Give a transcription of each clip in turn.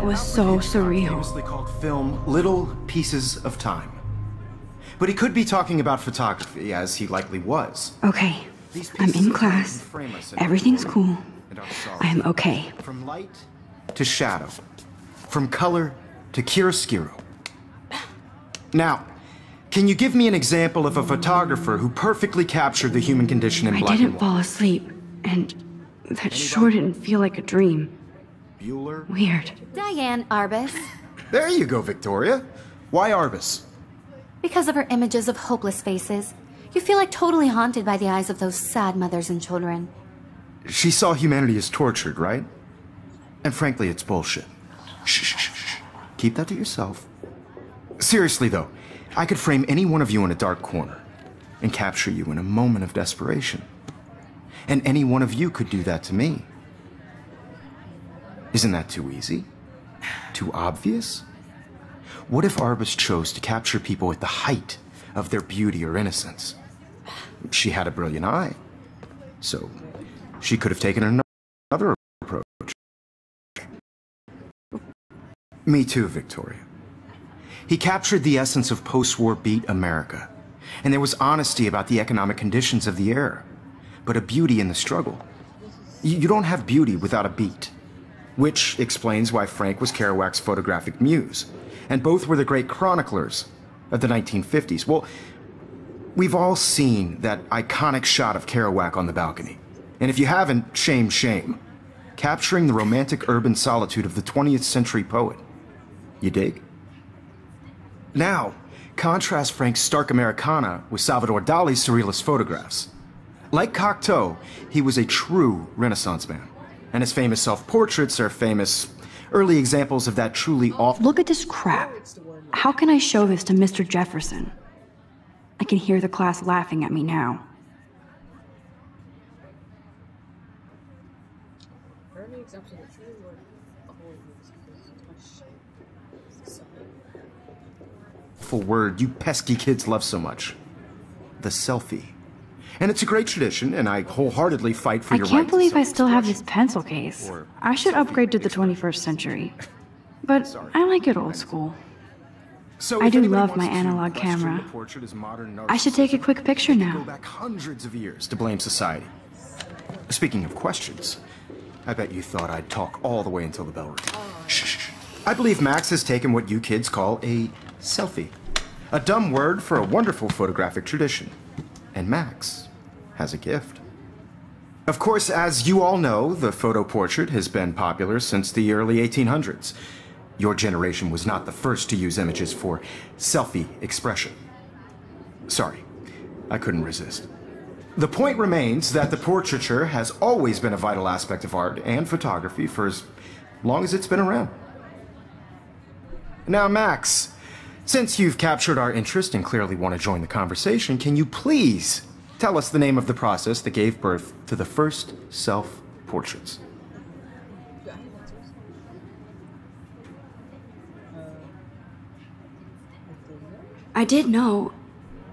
was so surreal. Famously called film Little Pieces of Time. But he could be talking about photography, as he likely was. Okay, I'm in class. Everything's cool. I am okay. From light to shadow. From color to chiaroscuro. Now, can you give me an example of a photographer who perfectly captured the human condition in black and white? I didn't fall asleep, and that sure didn't feel like a dream. Bueller? Weird. Diane Arbus. There you go, Victoria. Why Arbus? Because of her images of hopeless faces. You feel like totally haunted by the eyes of those sad mothers and children. She saw humanity as tortured, right? And frankly, it's bullshit. Shh, shh, shh, shh. Keep that to yourself. Seriously, though, I could frame any one of you in a dark corner and capture you in a moment of desperation. And any one of you could do that to me. Isn't that too easy? Too obvious? What if Arbus chose to capture people at the height of their beauty or innocence? She had a brilliant eye, so she could have taken another approach. Me too, Victoria. He captured the essence of post-war beat America, and there was honesty about the economic conditions of the era, but a beauty in the struggle. You don't have beauty without a beat, which explains why Frank was Kerouac's photographic muse, and both were the great chroniclers of the 1950s. Well, we've all seen that iconic shot of Kerouac on the balcony, and if you haven't, shame, shame. Capturing the romantic urban solitude of the 20th century poet. You dig? Now, contrast Frank's stark Americana with Salvador Dali's surrealist photographs. Like Cocteau, he was a true Renaissance man, and his famous self-portraits are famous early examples of that truly awful— Look at this crap. How can I show this to Mr. Jefferson? I can hear the class laughing at me now. Full word you pesky kids love so much. The selfie. And it's a great tradition, and I wholeheartedly fight for your right to I can't believe I still have this pencil case. I should upgrade to the 21st century. But I like it old school. So I if do anybody love wants my to analog question camera. the portrait as modern I should take a quick picture narcissism, go now. back hundreds of years to blame society. Speaking of questions, I bet you thought I'd talk all the way until the bell rings. Shh. I believe Max has taken what you kids call a selfie. A dumb word for a wonderful photographic tradition. And Max has a gift. Of course, as you all know, the photo portrait has been popular since the early 1800s. Your generation was not the first to use images for selfie expression. Sorry, I couldn't resist. The point remains that the portraiture has always been a vital aspect of art and photography for as long as it's been around. Now, Max, since you've captured our interest and clearly want to join the conversation, can you please tell us the name of the process that gave birth to the first self-portraits? I did know,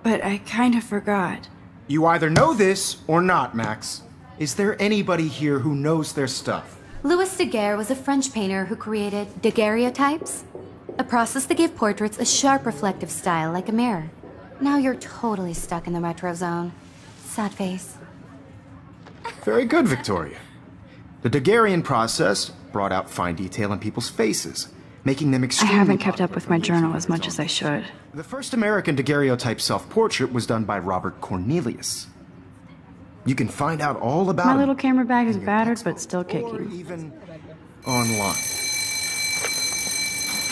but I kind of forgot. You either know this or not, Max. Is there anybody here who knows their stuff? Louis Daguerre was a French painter who created daguerreotypes, a process that gave portraits a sharp reflective style like a mirror. Now you're totally stuck in the retro zone. Sad face. Very good, Victoria. The Daguerrean process brought out fine detail in people's faces, making them I extremely haven't kept up popular with for my years journal on as much its as own. I should. The first American daguerreotype self-portrait was done by Robert Cornelius. You can find out all about My him little camera bag is in your battered, textbook but still or kicking. even online.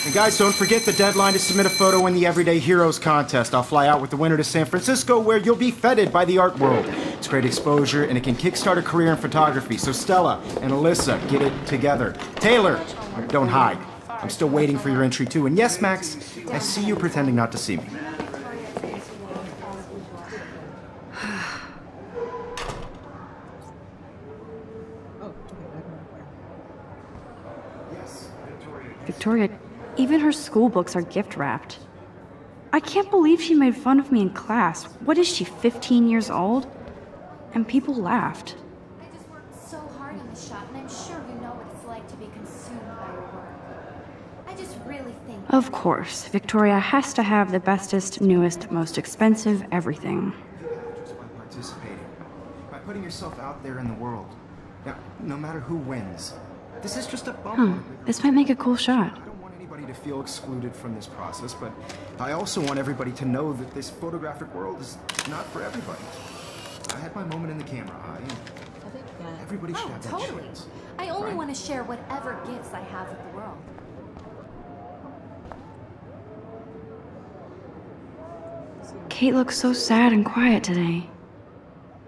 And guys, don't forget the deadline to submit a photo in the Everyday Heroes contest. I'll fly out with the winner to San Francisco, where you'll be feted by the art world. It's great exposure, and it can kickstart a career in photography. So Stella and Alyssa, get it together. Taylor, don't hide. I'm still waiting for your entry too. And yes, Max, I see you pretending not to see me. Victoria, even her school books are gift wrapped. I can't believe she made fun of me in class. What is she, 15 years old? And people laughed. I just worked so hard on the shop, and I'm sure you know what it's like to be consumed by your work. I just really think... Of course, Victoria has to have the bestest, newest, most expensive everything. Just by participating, by putting yourself out there in the world. Now, no matter who wins, this is just a bump. This might make a cool shot. I don't want anybody to feel excluded from this process, but I also want everybody to know that this photographic world is not for everybody. I had my moment in the camera eye. Everybody should have that totally. chance. I only Right. want to share whatever gifts I have with the world. Kate looks so sad and quiet today.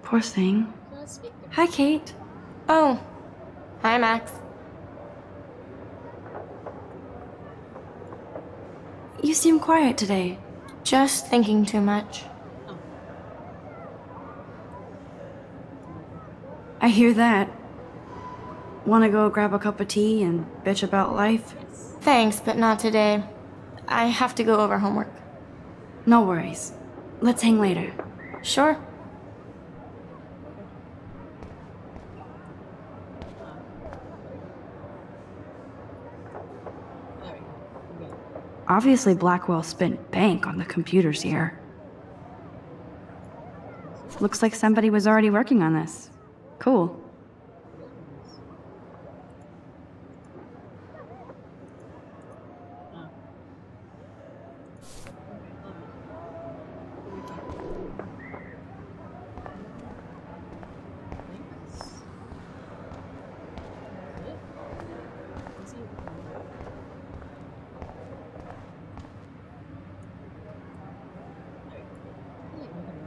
Poor thing. Hi, Kate. Oh, hi, Max. You seem quiet today. Just thinking too much. I hear that. Wanna go grab a cup of tea and bitch about life? Thanks, but not today. I have to go over homework. No worries. Let's hang later. Sure. Obviously, Blackwell spent bank on the computers here. Looks like somebody was already working on this. Cool.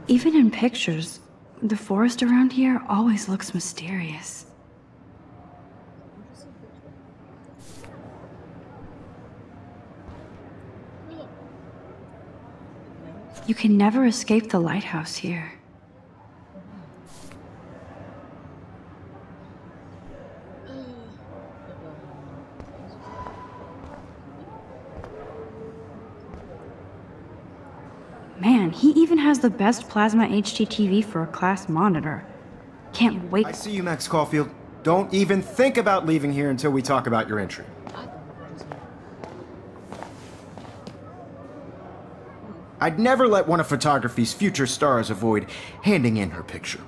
Even in pictures, the forest around here always looks mysterious. You can never escape the lighthouse here. Man, he even has the best plasma HDTV for a class monitor. Can't wait. I see you, Max Caulfield. Don't even think about leaving here until we talk about your entry. I'd never let one of photography's future stars avoid handing in her picture.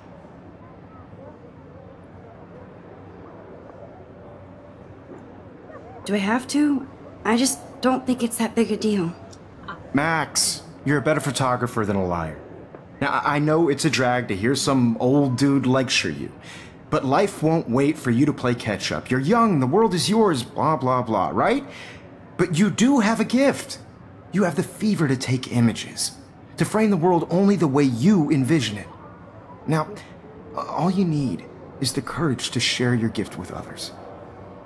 Do I have to? I just don't think it's that big a deal. Max, you're a better photographer than a liar. Now, I know it's a drag to hear some old dude lecture you, but life won't wait for you to play catch-up. You're young, the world is yours, blah, blah, blah, right? But you do have a gift. You have the fever to take images, to frame the world only the way you envision it. Now, all you need is the courage to share your gift with others.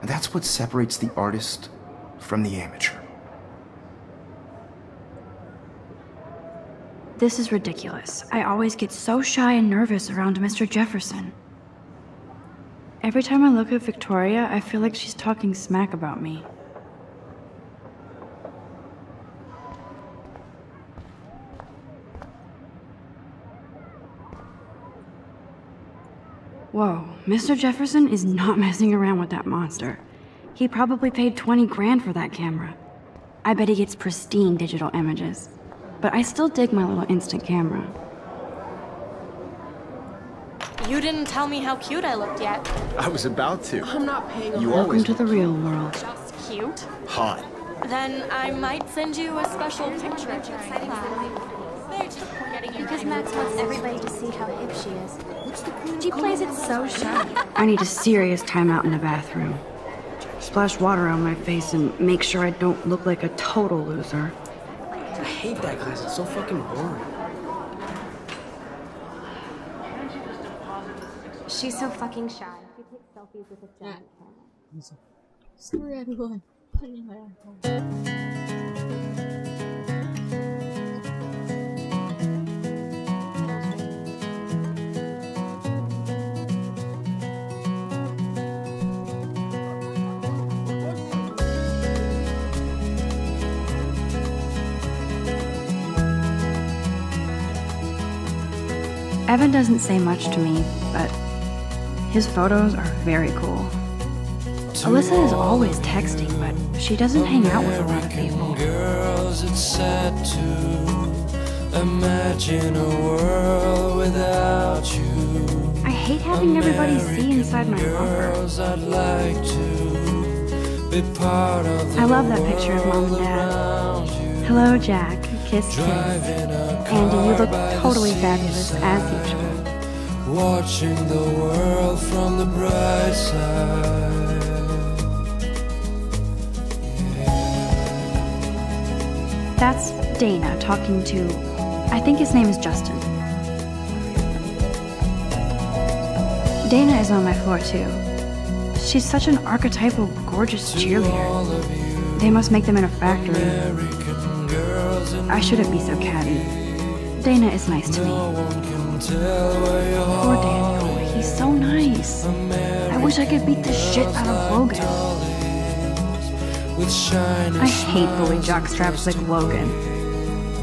And that's what separates the artist from the amateur. This is ridiculous. I always get so shy and nervous around Mr. Jefferson. Every time I look at Victoria, I feel like she's talking smack about me. Whoa, Mr. Jefferson is not messing around with that monster. He probably paid 20 grand for that camera. I bet he gets pristine digital images. But I still dig my little instant camera. You didn't tell me how cute I looked yet. I was about to. I'm not paying. You Welcome always to the real world. Just cute? hot. Then I might send you a special picture. Because Max wants everybody to see how hip she is. She plays it so shy. I need a serious timeout in the bathroom. Splash water on my face and make sure I don't look like a total loser. I hate that class. It's so fucking boring. She's so fucking shy. She takes selfies with a giant camera. Sorry, everyone. Evan doesn't say much to me, but his photos are very cool. Alyssa is always texting, but she doesn't hang out with a lot of people. Girls, it's sad to imagine a world without you. I hate having everybody see inside my locker. I'd like to be part of. I love that picture of Mom and Dad. Hello, Jack. Kiss, kiss. Andy, you look totally fabulous, as usual. Watching the world from the bright side. That's Dana talking to, I think his name is Justin. Dana is on my floor too. She's such an archetypal, gorgeous cheerleader. They must make them in a factory. I shouldn't be so catty. Dana is nice to me. Poor Daniel, he's so nice. I wish I could beat the shit out of Logan. I hate bully jockstraps like Logan.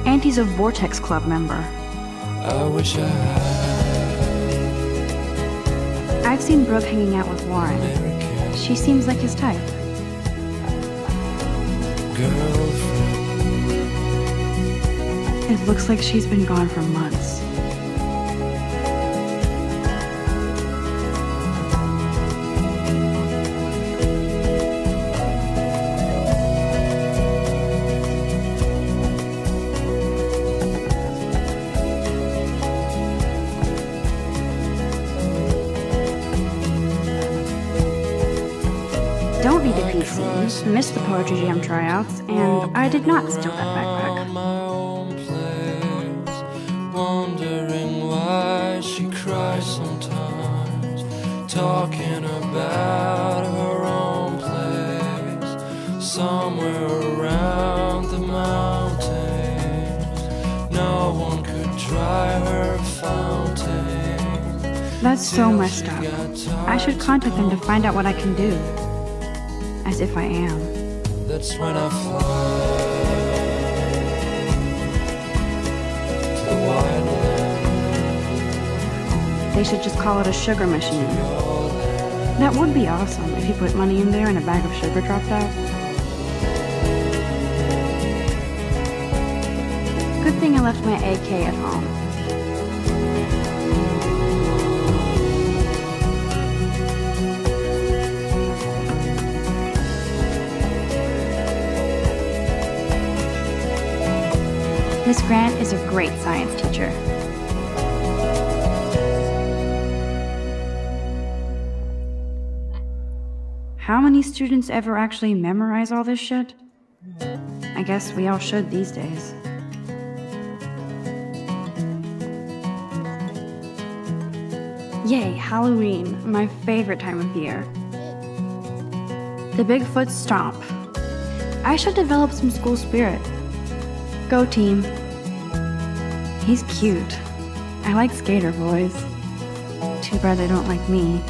And he's a Vortex Club member. I wish I had. I've seen Brooke hanging out with Warren. She seems like his type. Girlfriend. It looks like she's been gone for months. Don't be defeated. Missed the Poetry Jam tryouts, and I did not steal that backpack. Wondering why she cries sometimes, talking about her own place, somewhere around the mountains. No one could dry her fountain. That's so messed up. I should contact them to find out what I can do. As if I am. That's when I fly to the wildland. They should just call it a sugar machine. That would be awesome if you put money in there and a bag of sugar dropped out. Good thing I left my AK at home. Miss Grant is a great science teacher. How many students ever actually memorize all this shit? I guess we all should these days. Yay, Halloween, my favorite time of year. The Bigfoot Stomp. I should develop some school spirit. Go team. He's cute. I like skater boys. Too bad they don't like me.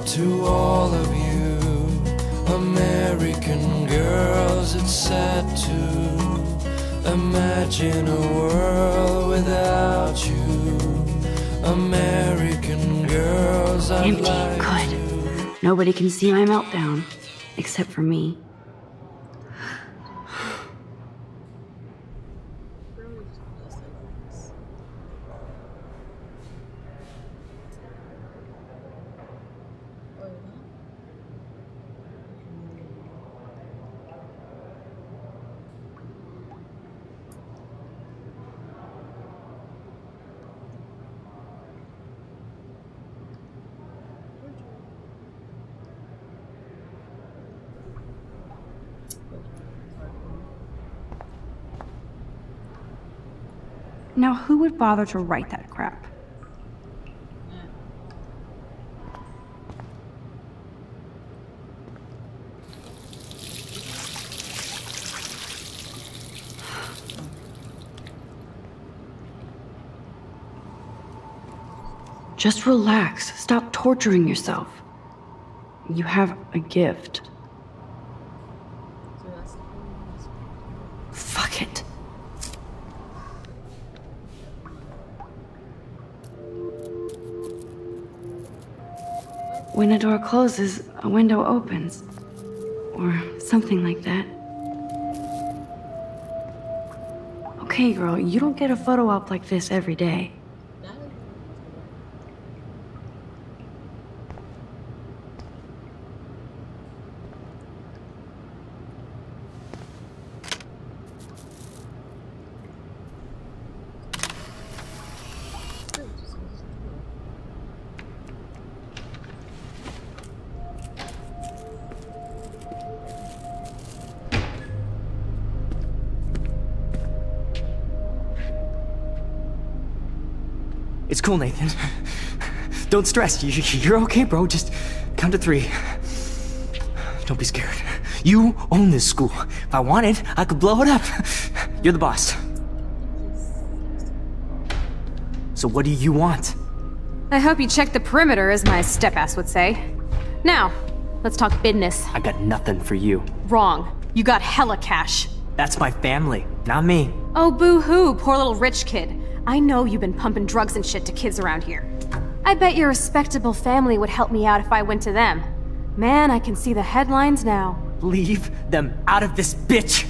To all of you American girls, it's sad to imagine a world without you. American girls, I Empty, like good. Nobody can see my meltdown, except for me. Now, who would bother to write that crap? Just relax. Stop torturing yourself. You have a gift. Fuck it. When a door closes, a window opens. Or something like that. Okay, girl, you don't get a photo op like this every day. It's cool, Nathan. Don't stress. You're okay, bro. Just count to 3. Don't be scared. You own this school. If I wanted, I could blow it up. You're the boss. So what do you want? I hope you checked the perimeter, as my step-ass would say. Now, let's talk business. I got nothing for you. Wrong. You got hella cash. That's my family, not me. Oh, boo-hoo, poor little rich kid. I know you've been pumping drugs and shit to kids around here. I bet your respectable family would help me out if I went to them. Man, I can see the headlines now. Leave them out of this bitch!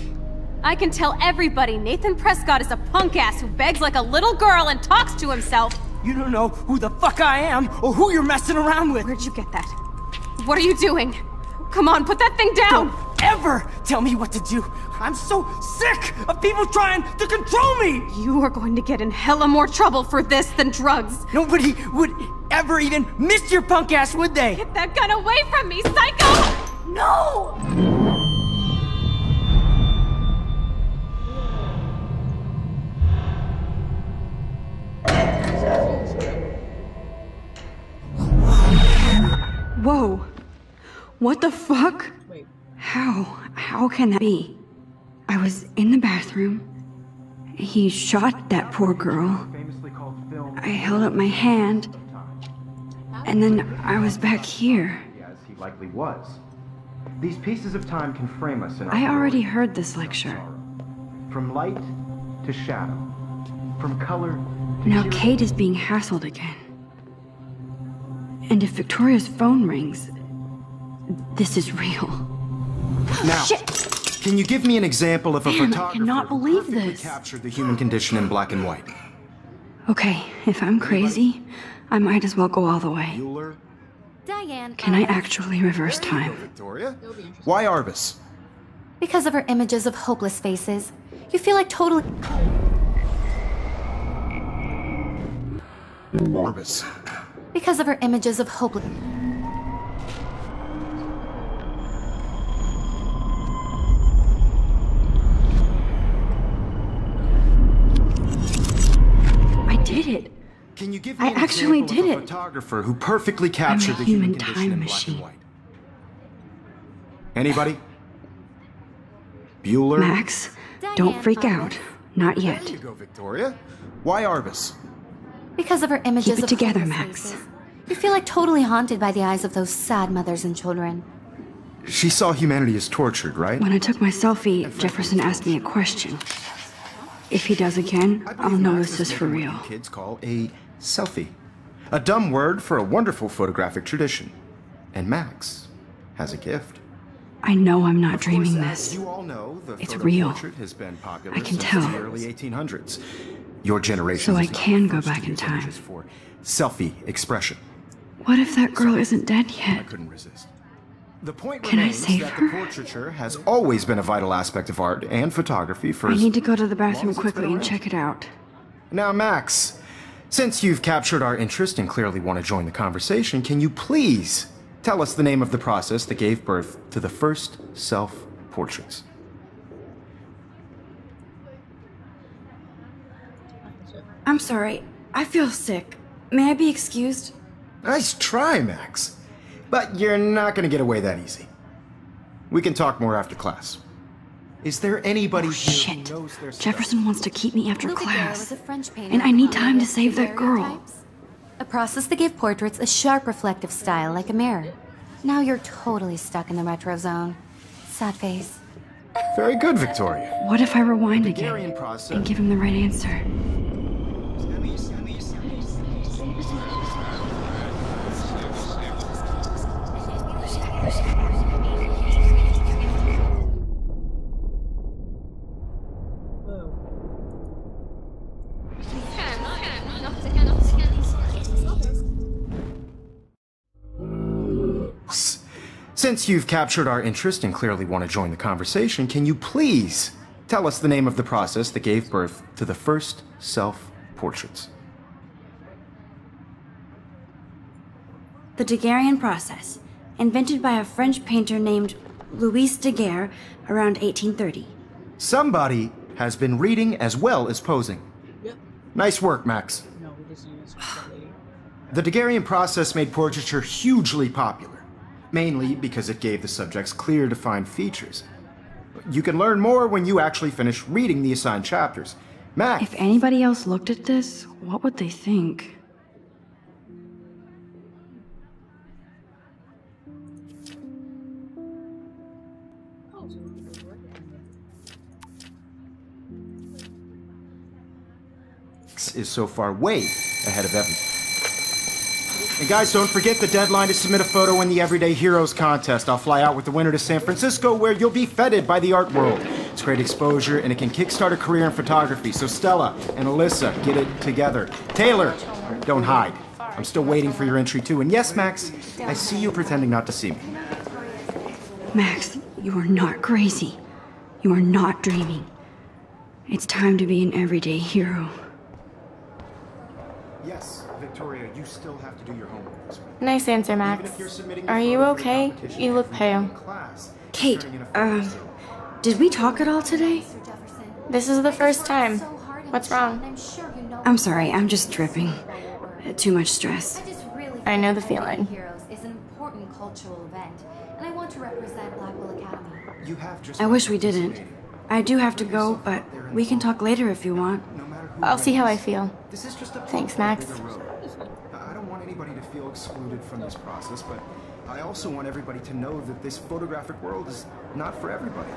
I can tell everybody Nathan Prescott is a punk ass who begs like a little girl and talks to himself. You don't know who the fuck I am or who you're messing around with. Where'd you get that? What are you doing? Come on, put that thing down! Don't ever tell me what to do! I'm so sick of people trying to control me! You are going to get in hella more trouble for this than drugs. Nobody would ever even miss your punk ass, would they? Get that gun away from me, psycho! No! Whoa. What the fuck? How can that be? I was in the bathroom. He shot that poor girl. I held up my hand. And then I was back here. As he likely was. These pieces of time can frame us in our I already glory. heard this lecture. From light to shadow. From color to Now hero. Kate is being hassled again. And if Victoria's phone rings, this is real. Now, Shit! Can you give me an example of a Man, I photographer cannot who believe perfectly this. captured the human condition in black and white? Okay, if I'm crazy, I might as well go all the way. Bueller? Diane. Can I actually reverse There you go, time? Victoria. Why Arbus? Because of her images of hopeless faces, you feel like totally. Arbus. Because of her images of hopeless. I did it. Can you give me I an actually example did of a it. photographer who perfectly captured a the human human condition time in black machine. and white? Anybody? Bueller? Max, don't freak out. Not yet. There you go, Victoria. Why Arbus? Because of her images Keep it of together, hopeless Max. faces, you feel like totally haunted by the eyes of those sad mothers and children. She saw humanity as tortured, right? When I took my selfie, Jefferson asked me a question. If he does again, I I'll believe know Max this is for making real. what you kids call a selfie. A dumb word for a wonderful photographic tradition. And Max has a gift. I know I'm not Of course, dreaming as this. you all know, the It's photo real. portrait has been popular I can since tell. the early 1800s. Your generation So I is not can the go first to back in use time. images for selfie expression. What if that girl isn't dead I yet? couldn't resist. The point Can I remains save that her? the portraiture has always been a vital aspect of art and photography for I as need to go to the long bathroom as it's been quickly and around. check it out. Now, Max, since you've captured our interest and clearly want to join the conversation, can you please tell us the name of the process that gave birth to the first self-portraits? I'm sorry. I feel sick. May I be excused? Nice try, Max. But you're not going to get away that easy. We can talk more after class. Is there anybody Oh, here shit. who knows their stuff? Jefferson wants to keep me after Luc Daguerre class. was a French painter And I need who time to created save that girl. daguerreotypes, a process that gave portraits a sharp reflective style like a mirror. Now you're totally stuck in the retro zone. Sad face. Very good, Victoria. What if I rewind Daguerrean again process. and give him the right answer? Since you've captured our interest and clearly want to join the conversation, can you please tell us the name of the process that gave birth to the first self-portraits? The Daguerrean process, invented by a French painter named Louis Daguerre around 1830. Somebody has been reading as well as posing. Yep. Nice work, Max. No, we just use that later. The Daguerrean process made portraiture hugely popular, mainly because it gave the subjects clear, defined features. You can learn more when you actually finish reading the assigned chapters. Max, If anybody else looked at this, what would they think? is so far way ahead of everyone. And guys, don't forget the deadline to submit a photo in the Everyday Heroes contest. I'll fly out with the winner to San Francisco, where you'll be feted by the art world. It's great exposure, and it can kickstart a career in photography. So Stella and Alyssa, get it together. Taylor, don't hide. I'm still waiting for your entry too. And yes, Max, I see you pretending not to see me. Max, you are not crazy. You are not dreaming. It's time to be an everyday hero. Yes, Victoria, you still have to do your homework this week. Nice answer, Even Max. if you're submitting Are your you photo for the okay? competition, You look have to pale. in class. Kate, Turning in a photo sale. did we talk at all today? This is the first time. What's wrong? I'm sorry, I'm just dripping. Too much stress. I know the feeling. Heroes is an important cultural event, and I want to represent Blackwell Academy. You have just I wish we didn't. I do have to go, but we can talk later if you want. no matter who I'll see how I wins. feel. This is just a Thanks, Max. bump in the road. I don't want anybody to feel excluded from this process, but I also want everybody to know that this photographic world is not for everybody.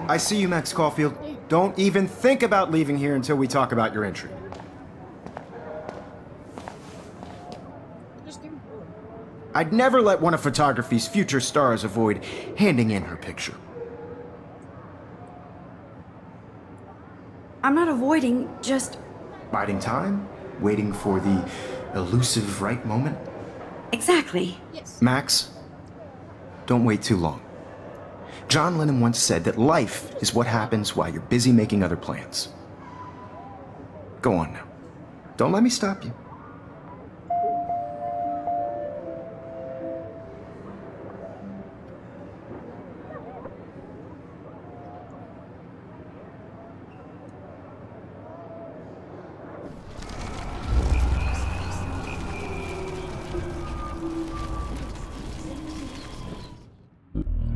I see you, Max Caulfield. Don't even think about leaving here until we talk about your entry. Just give me food. I'd never let one of photography's future stars avoid handing in her picture. I'm not avoiding, just... Biding time? Waiting for the elusive right moment? Exactly. Max, don't wait too long. John Lennon once said that life is what happens while you're busy making other plans. Go on now. Don't let me stop you.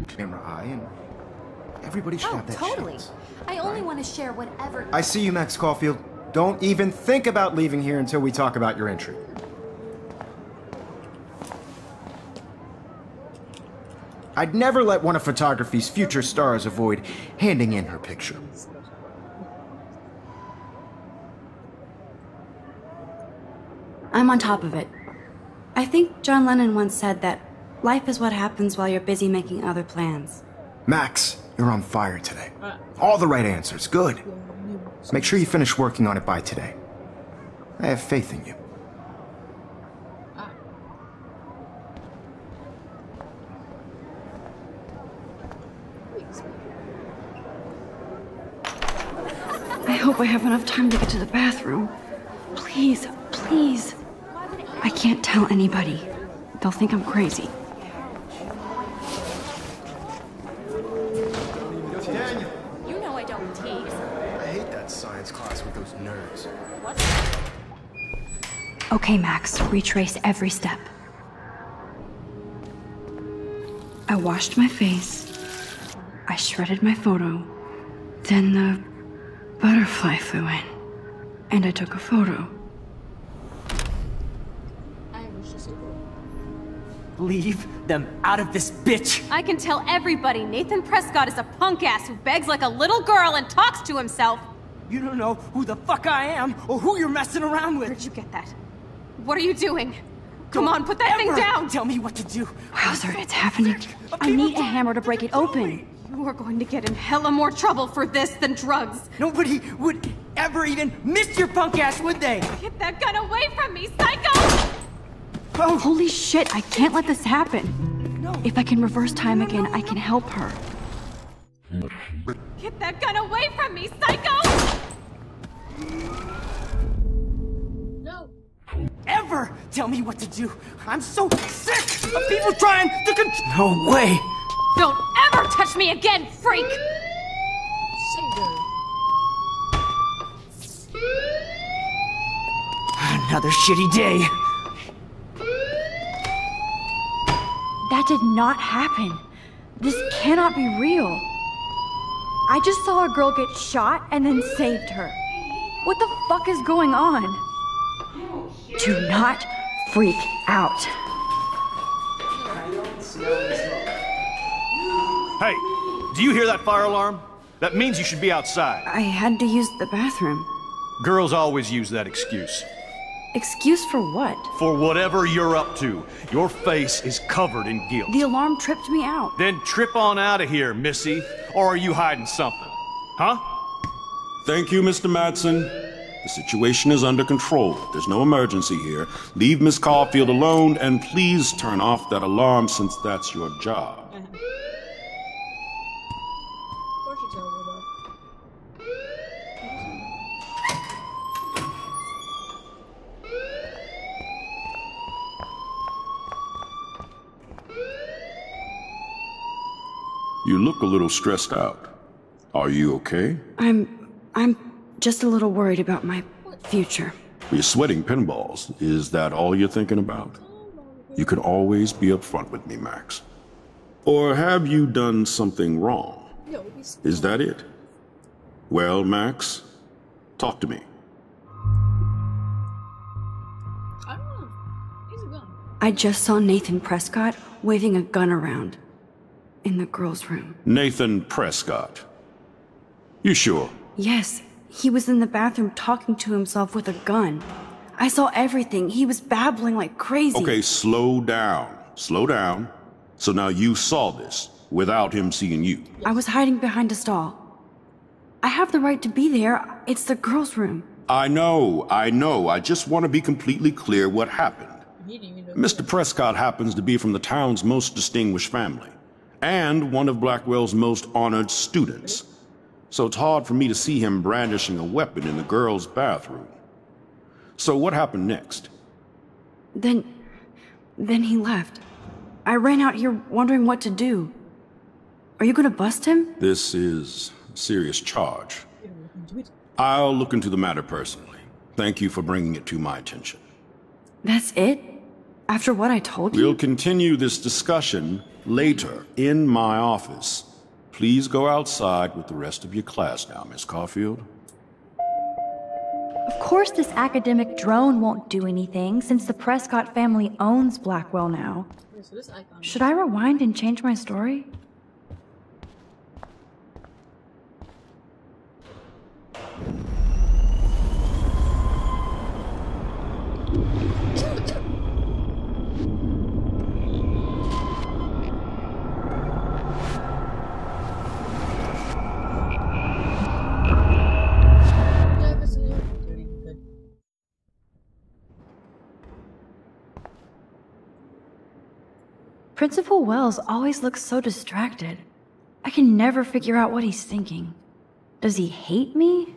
Camera eye, and everybody should have that totally. shot. I only want to share whatever... I see you, Max Caulfield. Don't even think about leaving here until we talk about your entry. I'd never let one of photography's future stars avoid handing in her picture. I'm on top of it. I think John Lennon once said that life is what happens while you're busy making other plans. Max, you're on fire today. All the right answers. Good. Make sure you finish working on it by today. I have faith in you. I hope I have enough time to get to the bathroom. Please, please. I can't tell anybody. They'll think I'm crazy. Daniel! You know I don't tease. I hate that science class with those nerds. Okay, Max, retrace every step. I washed my face. I shredded my photo. Then the butterfly flew in. And I took a photo. Leave them out of this bitch! I can tell everybody Nathan Prescott is a punk ass who begs like a little girl and talks to himself. You don't know who the fuck I am or who you're messing around with. Where'd you get that? What are you doing? Come on, put that thing down! Tell me what to do. Wowzer, it's happening. I need a hammer to break it open. You are going to get in hella more trouble for this than drugs. Nobody would ever even miss your punk ass, would they? Get that gun away from me, psycho! Oh, holy shit, I can't let this happen. No. If I can reverse time again, I can help her. Get that gun away from me, psycho! No. Ever tell me what to do. I'm so sick of people trying to No way. Don't ever touch me again, freak! Another shitty day. That did not happen. This cannot be real. I just saw a girl get shot and then saved her. What the fuck is going on? Do not freak out. Hey, do you hear that fire alarm? That means you should be outside. I had to use the bathroom. Girls always use that excuse. Excuse for what? For whatever you're up to. Your face is covered in guilt. The alarm tripped me out. Then trip on out of here, Missy. Or are you hiding something? Huh? Thank you, Mr. Madsen. The situation is under control. There's no emergency here. Leave Miss Caulfield alone, and please turn off that alarm since that's your job. You look a little stressed out. Are you okay? I'm just a little worried about my future. You're sweating pinballs. Is that all you're thinking about? You can always be upfront with me, Max. Or have you done something wrong? Is that it? Well, Max, talk to me. I just saw Nathan Prescott waving a gun around in the girls' room. Nathan Prescott. You sure? Yes, he was in the bathroom talking to himself with a gun. I saw everything. He was babbling like crazy. Okay, slow down. Slow down. So now you saw this without him seeing you. I was hiding behind a stall. I have the right to be there. It's the girls' room. I know. I just want to be completely clear what happened. Mr. Prescott happens to be from the town's most distinguished family, and one of Blackwell's most honored students. So it's hard for me to see him brandishing a weapon in the girls' bathroom. So what happened next? Then he left. I ran out here wondering what to do. Are you gonna bust him? This is a serious charge. I'll look into the matter personally. Thank you for bringing it to my attention. That's it? After what I told you? We'll continue this discussion later in my office. Please go outside with the rest of your class now, Miss Caulfield. Of course this academic drone won't do anything, since the Prescott family owns Blackwell now. Should I rewind and change my story? Principal Wells always looks so distracted. I can never figure out what he's thinking. Does he hate me?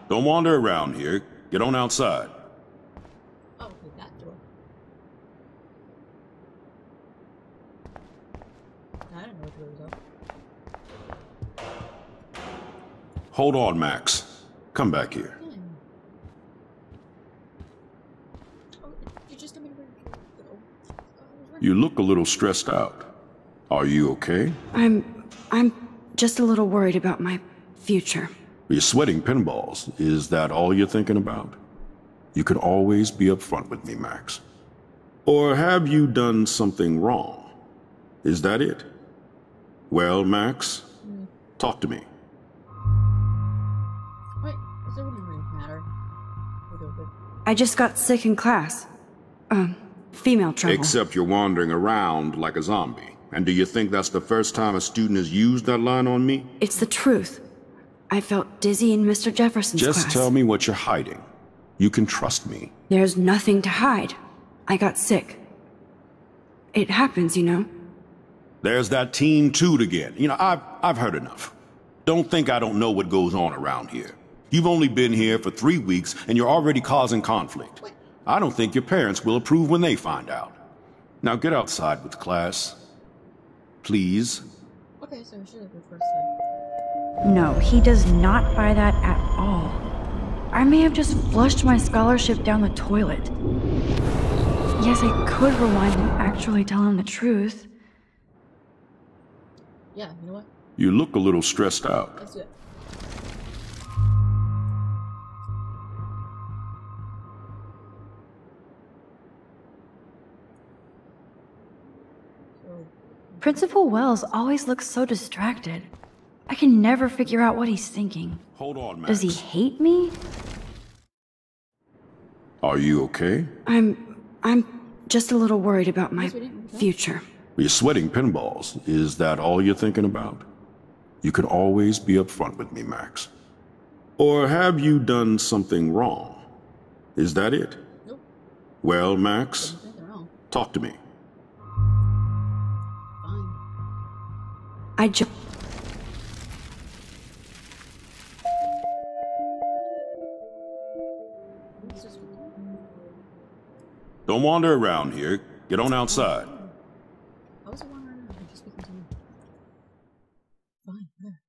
Don't wander around here. Get on outside. Oh, with that door. I don't know what door was up. Hold on, Max. Come back here. You just come in You look a little stressed out. Are you okay? I'm just a little worried about my future. You're sweating pinballs. Is that all you're thinking about? You could always be upfront with me, Max. Or have you done something wrong? Is that it? Well, Max, talk to me. Wait, does it really matter? I just got sick in class. Female trouble. Except you're wandering around like a zombie. And do you think that's the first time a student has used that line on me? It's the truth. I felt dizzy in Mr. Jefferson's class. Just tell me what you're hiding. You can trust me. There's nothing to hide. I got sick. It happens, you know. There's that Team Toot again. You know, I've heard enough. Don't think I don't know what goes on around here. You've only been here for 3 weeks, and you're already causing conflict. I don't think your parents will approve when they find out. Now get outside with class. Please. Okay, so we should have first then. No, he does not buy that at all. I may have just flushed my scholarship down the toilet. Yes, I could rewind and actually tell him the truth. Yeah, you know what? You look a little stressed out. Let's do it. Principal Wells always looks so distracted. I can never figure out what he's thinking. Hold on, Max. Does he hate me? Are you okay? I'm just a little worried about my future. You're sweating pinballs. Is that all you're thinking about? You could always be upfront with me, Max. Or have you done something wrong? Is that it? Nope. Well, Max, talk to me. I just... Don't wander around here. Get on outside. I was wondering if you're speaking to me. Fine, there.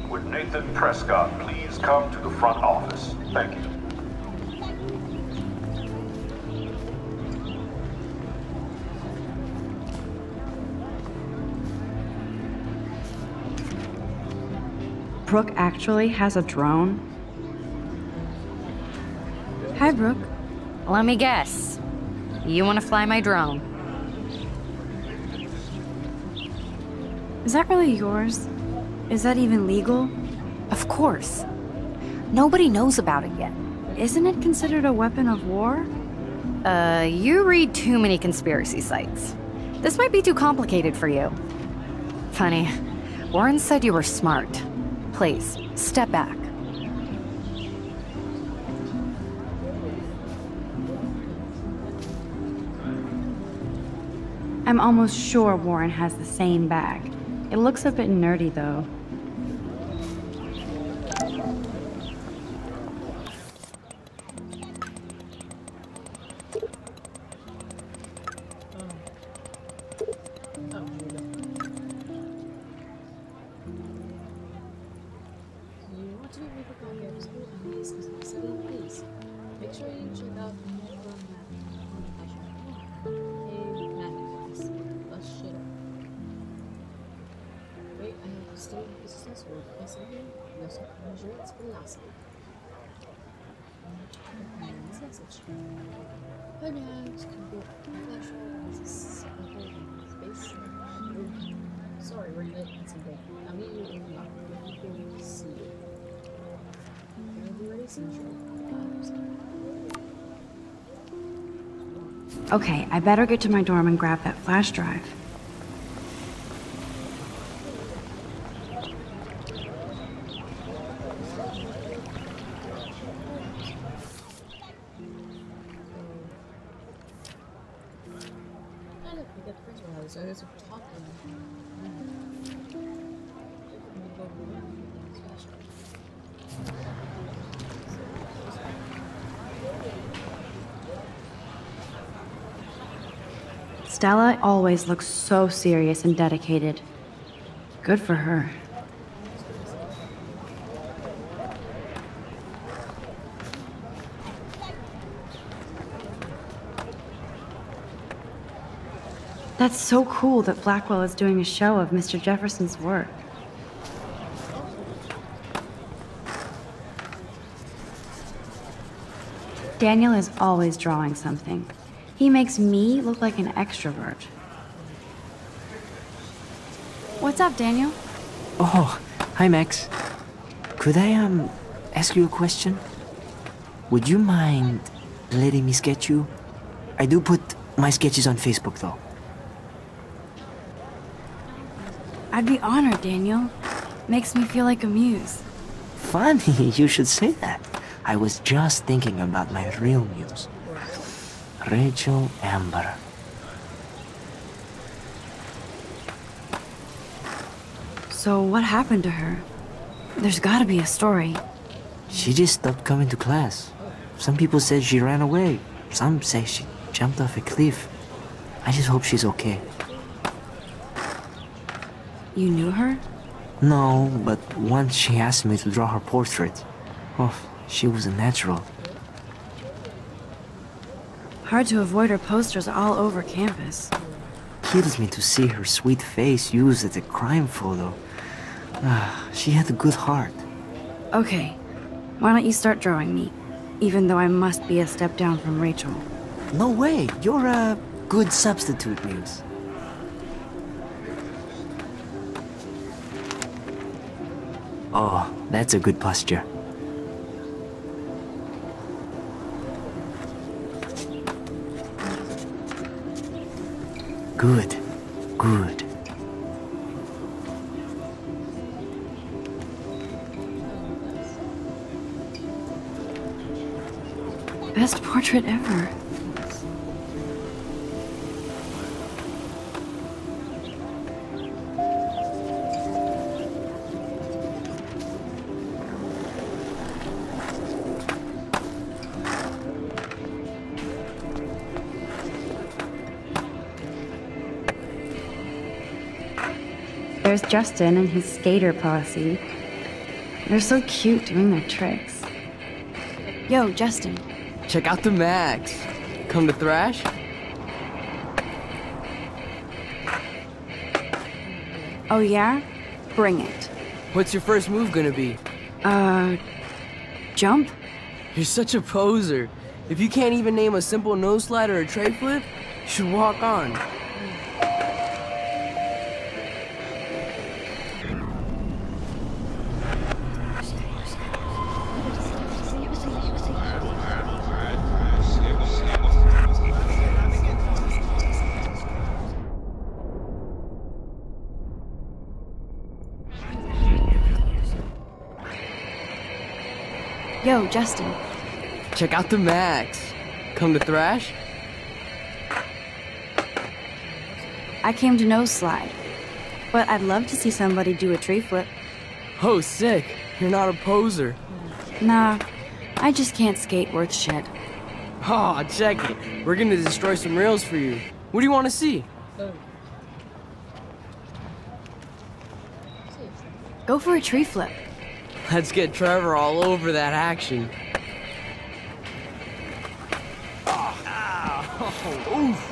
Would Nathan Prescott please come to the front office? Thank you. Brooke actually has a drone? Hi, Brooke. Let me guess. You want to fly my drone? Is that really yours? Is that even legal? Of course. Nobody knows about it yet. Isn't it considered a weapon of war? You read too many conspiracy sites. This might be too complicated for you. Funny, Warren said you were smart. Please, step back. I'm almost sure Warren has the same bag. It looks a bit nerdy, though. Sorry, we're late on something. I'll meet you in the office. See you. Are you ready, Central? Okay, I better get to my dorm and grab that flash drive. Stella always looks so serious and dedicated. Good for her. That's so cool that Blackwell is doing a show of Mr. Jefferson's work. Daniel is always drawing something. He makes me look like an extrovert. What's up, Daniel? Oh, hi, Max. Could I, ask you a question? Would you mind letting me sketch you? I do put my sketches on Facebook, though. I'd be honored, Daniel. Makes me feel like a muse. Funny, you should say that. I was just thinking about my real muse. Rachel Amber. So what happened to her? There's gotta be a story. She just stopped coming to class. Some people said she ran away. Some say she jumped off a cliff. I just hope she's okay. You knew her? No, but once she asked me to draw her portrait. Oh, she was a natural. Hard to avoid her posters all over campus. Kills me to see her sweet face used as a crime photo. She had a good heart. Okay, why don't you start drawing me? Even though I must be a step down from Rachel. No way, you're a good substitute, Muse. Oh, that's a good posture. Good, good. Best portrait ever. There's Justin and his skater posse. They're so cute doing their tricks. Yo, Justin. Check out the Max. Come to thrash? Oh yeah? Bring it. What's your first move gonna be? Jump? You're such a poser. If you can't even name a simple nose slide or a tray flip, you should walk on. Yo, Justin. Check out the Max. Come to thrash? I came to nose slide, but I'd love to see somebody do a tree flip. Oh, sick. You're not a poser. Nah, I just can't skate worth shit. Oh, check it. We're gonna destroy some rails for you. What do you want to see? Go for a tree flip. Let's get Trevor all over that action. Oh, oof.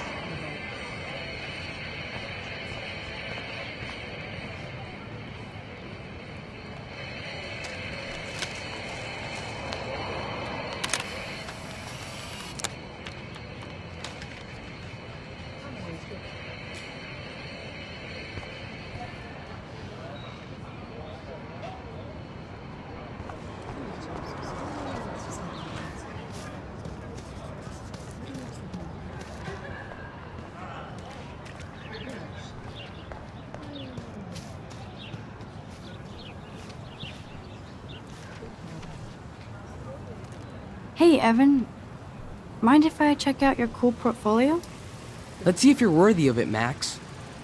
Hey, Evan. Mind if I check out your cool portfolio? Let's see if you're worthy of it, Max.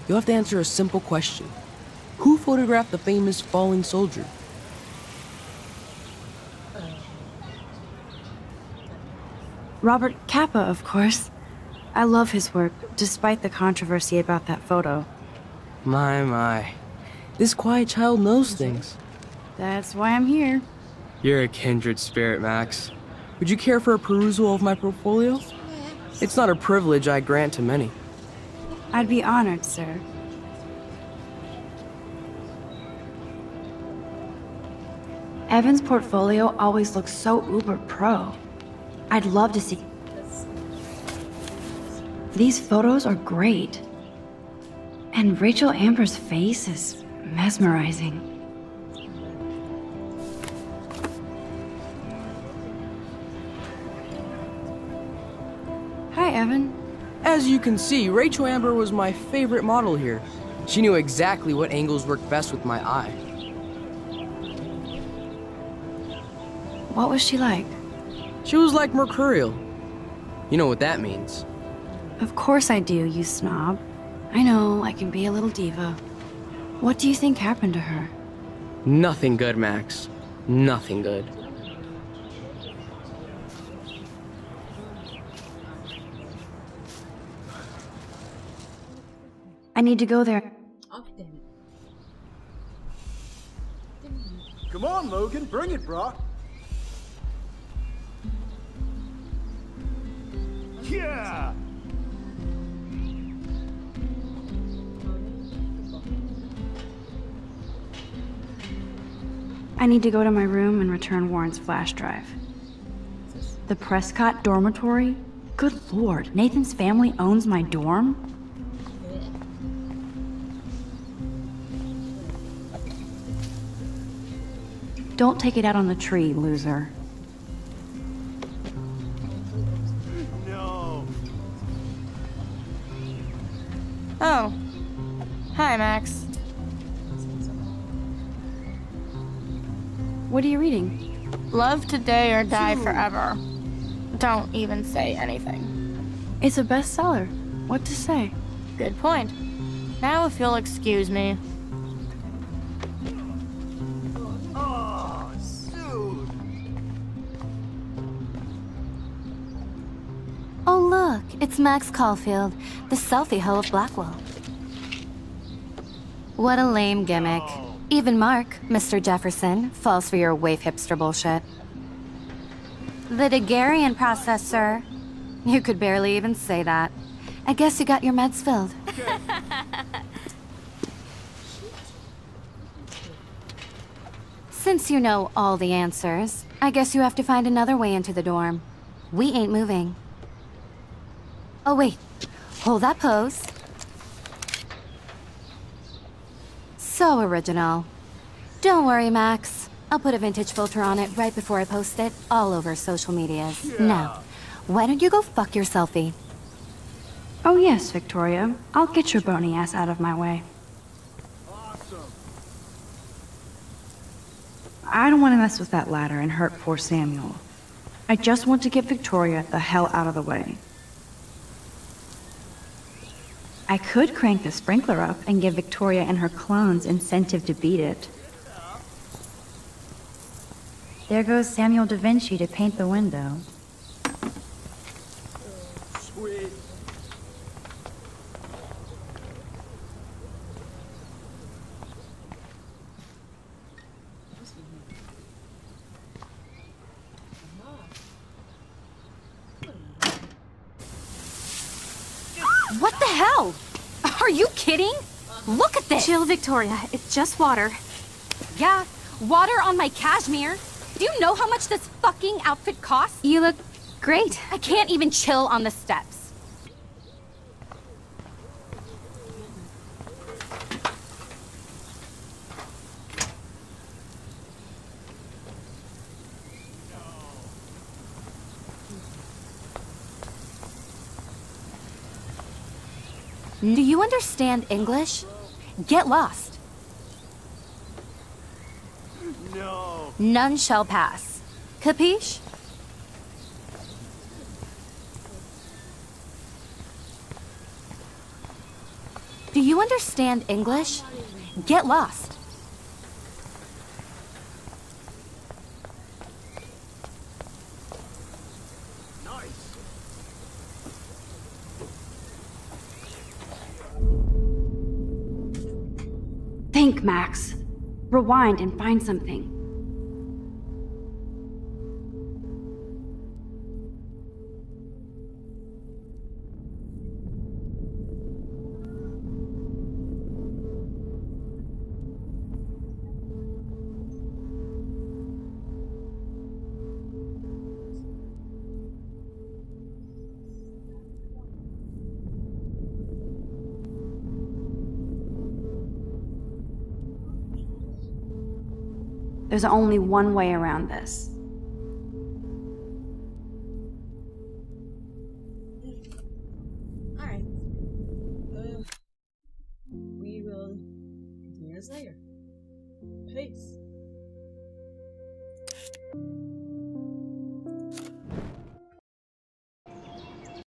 You'll have to answer a simple question. Who photographed the famous falling soldier? Robert Capa, of course. I love his work, despite the controversy about that photo. My. This quiet child knows things. That's why I'm here. You're a kindred spirit, Max. Would you care for a perusal of my portfolio? It's not a privilege I grant to many. I'd be honored, sir. Evan's portfolio always looks so uber pro. I'd love to see. These photos are great. And Rachel Amber's face is mesmerizing. Hi, Evan. As you can see, Rachel Amber was my favorite model here. She knew exactly what angles worked best with my eye. What was she like? She was like mercurial. You know what that means. Of course I do, you snob. I know, I can be a little diva. What do you think happened to her? Nothing good, Max. Nothing good. I need to go there. Oh, damn it. Come on, Logan, bring it, brah. Yeah! I need to go to my room and return Warren's flash drive. The Prescott dormitory? Good lord, Nathan's family owns my dorm? Don't take it out on the tree, loser. No. Oh. Hi, Max. What are you reading? Love today or die forever. Don't even say anything. It's a bestseller. What to say? Good point. Now if you'll excuse me. Oh look, it's Max Caulfield, the selfie hoe of Blackwell. What a lame gimmick. Even Mark, Mr. Jefferson, falls for your waif hipster bullshit. The Daguerrean process, sir. You could barely even say that. I guess you got your meds filled. Since you know all the answers, I guess you have to find another way into the dorm. We ain't moving. Oh wait, hold that pose. So original. Don't worry, Max. I'll put a vintage filter on it right before I post it all over social medias. Yeah. Now, why don't you go fuck your selfie? Oh yes, Victoria. I'll get your bony ass out of my way. Awesome. I don't want to mess with that ladder and hurt poor Samuel. I just want to get Victoria the hell out of the way. I could crank the sprinkler up and give Victoria and her clones incentive to beat it. There goes Samuel da Vinci to paint the window. Sweet. What the hell? Are you kidding? Look at this! Chill, Victoria. It's just water. Yeah, water on my cashmere. Do you know how much this fucking outfit costs? You look great. I can't even chill on the steps. Do you understand English? Get lost. No. None shall pass. Capiche? Do you understand English? Get lost. Think, Max. Rewind and find something. There's only one way around this.